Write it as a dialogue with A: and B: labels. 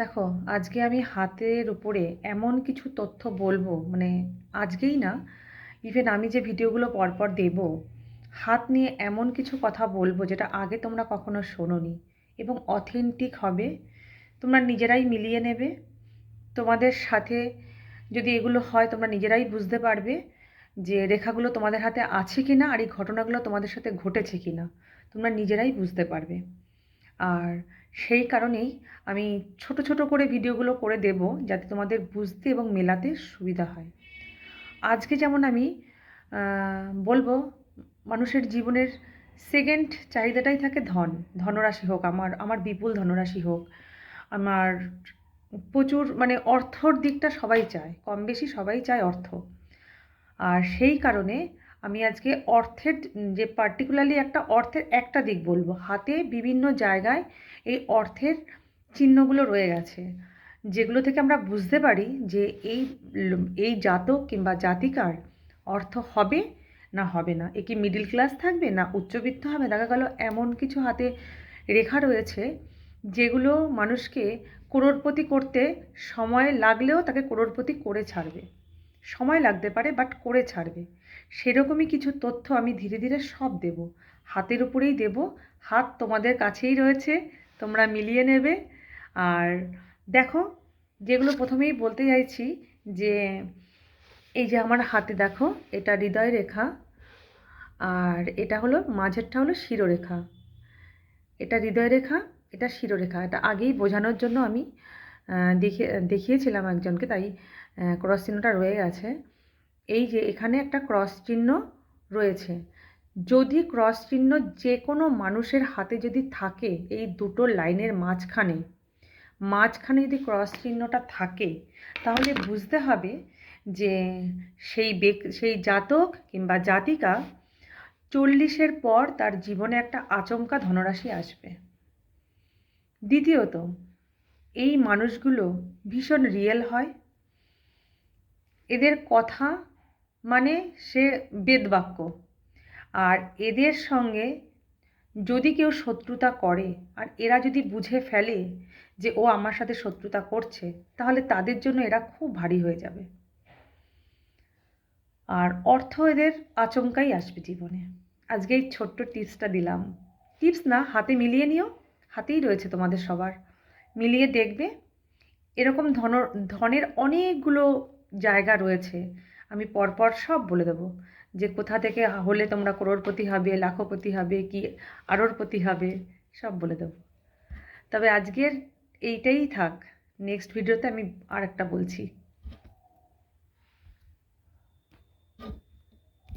A: দেখো, আজকে আমি হাতের উপরে এমন কিছু তথ্য বলবো, মানে আজকেই না, ইভেন আমি যে ভিডিওগুলো পরপর দেব, হাত নিয়ে এমন কিছু কথা বলবো যেটা আগে তোমরা কখনো শোনোনি এবং অথেন্টিক হবে। তোমরা নিজেরাই মিলিয়ে নেবে। তোমাদের সাথে যদি এগুলো হয় তোমরা নিজেরাই বুঝতে পারবে যে রেখাগুলো তোমাদের হাতে আছে কি না, আর এই ঘটনাগুলো তোমাদের সাথে ঘটেছে কি না। তোমরা নিজেরাই বুঝতে পারবে। আর সেই কারণেই আমি ছোট ছোট করে ভিডিওগুলো করে দেব, যাতে তোমাদের বুঝতে এবং মেলাতে সুবিধা হয়। আজকে যেমন আমি বলবো, মানুষের জীবনের সেকেন্ড চাহিদাটাই থাকে ধন। ধনরাশি হোক, আমার আমার বিপুল ধনরাশি হোক, আমার প্রচুর, মানে অর্থর দিকটা সবাই চায়, কম বেশি সবাই চায় অর্থ। আর সেই কারণে আমি আজকে অর্থের, যে পার্টিকুলারলি একটা অর্থের একটা দিক বলবো। হাতে বিভিন্ন জায়গায় এই অর্থের চিহ্নগুলো রয়ে গেছে, যেগুলো থেকে আমরা বুঝতে পারি যে এই এই জাতক কিংবা জাতিকার অর্থ হবে না হবে না। এ কি মিডিল ক্লাস থাকবে না উচ্চবিত্ত হবে। দেখা গেল এমন কিছু হাতে রেখা রয়েছে যেগুলো মানুষকে করোড়পতি করতে সময় লাগলেও তাকে করোড়পতি করে ছাড়বে। সময় লাগতে পারে, বাট করে ছাড়বে। সেরকমই কিছু তথ্য আমি ধীরে ধীরে সব দেব, হাতের উপরেই দেব। হাত তোমাদের কাছেই রয়েছে, তোমরা মিলিয়ে নেবে। আর দেখো, যেগুলো প্রথমেই বলতে চাইছি, যে এই যে আমার হাতে দেখো, এটা হৃদয় রেখা, আর এটা হলো মাঝেরটা হলো শিরোরেখা। এটা হৃদয় রেখা, এটা শিরোরেখা। এটা আগেই বোঝানোর জন্য আমি দেখিয়েছিলাম একজনকে, তাই ক্রস চিহ্নটা রয়ে গেছে। এই যে এখানে একটা ক্রস চিহ্ন রয়েছে। যদি ক্রস চিহ্ন যে কোনো মানুষের হাতে যদি থাকে, এই দুটো লাইনের মাঝখানে মাঝখানে যদি ক্রস চিহ্নটা থাকে, তাহলে বুঝতে হবে যে সেই জাতক কিংবা জাতিকা 40-এর পর তার জীবনে একটা আচমকা ধনরাশি আসবে। দ্বিতীয়ত, এই মানুষগুলো ভীষণ রিয়েল হয়। এদের কথা মানে সে বেদবাক্য। আর এদের সঙ্গে যদি কেউ শত্রুতা করে, আর এরা যদি বুঝে ফেলে যে ও আমার সাথে শত্রুতা করছে, তাহলে তাদের জন্য এরা খুব ভারী হয়ে যাবে। আর অর্থ এদের আচমকাই আসবে জীবনে। আজকে এই ছোট্ট টিপসটা দিলাম। টিপস না, হাতে মিলিয়ে নিও। হাতেই রয়েছে তোমাদের সবার, মিলিয়ে দেখবে। এরকম ধনের অনেকগুলো জায়গা রয়েছে। আমি পরপর সব বলে দেবো, যে কোথা থেকে হলে তোমরা করোড়পতি হবে, লাখপতি হবে, কি আরোড়পতি হবে, সব বলে দেবো। তবে আজকের এইটাই থাক। নেক্সট ভিডিওতে আমি আর একটা বলছি।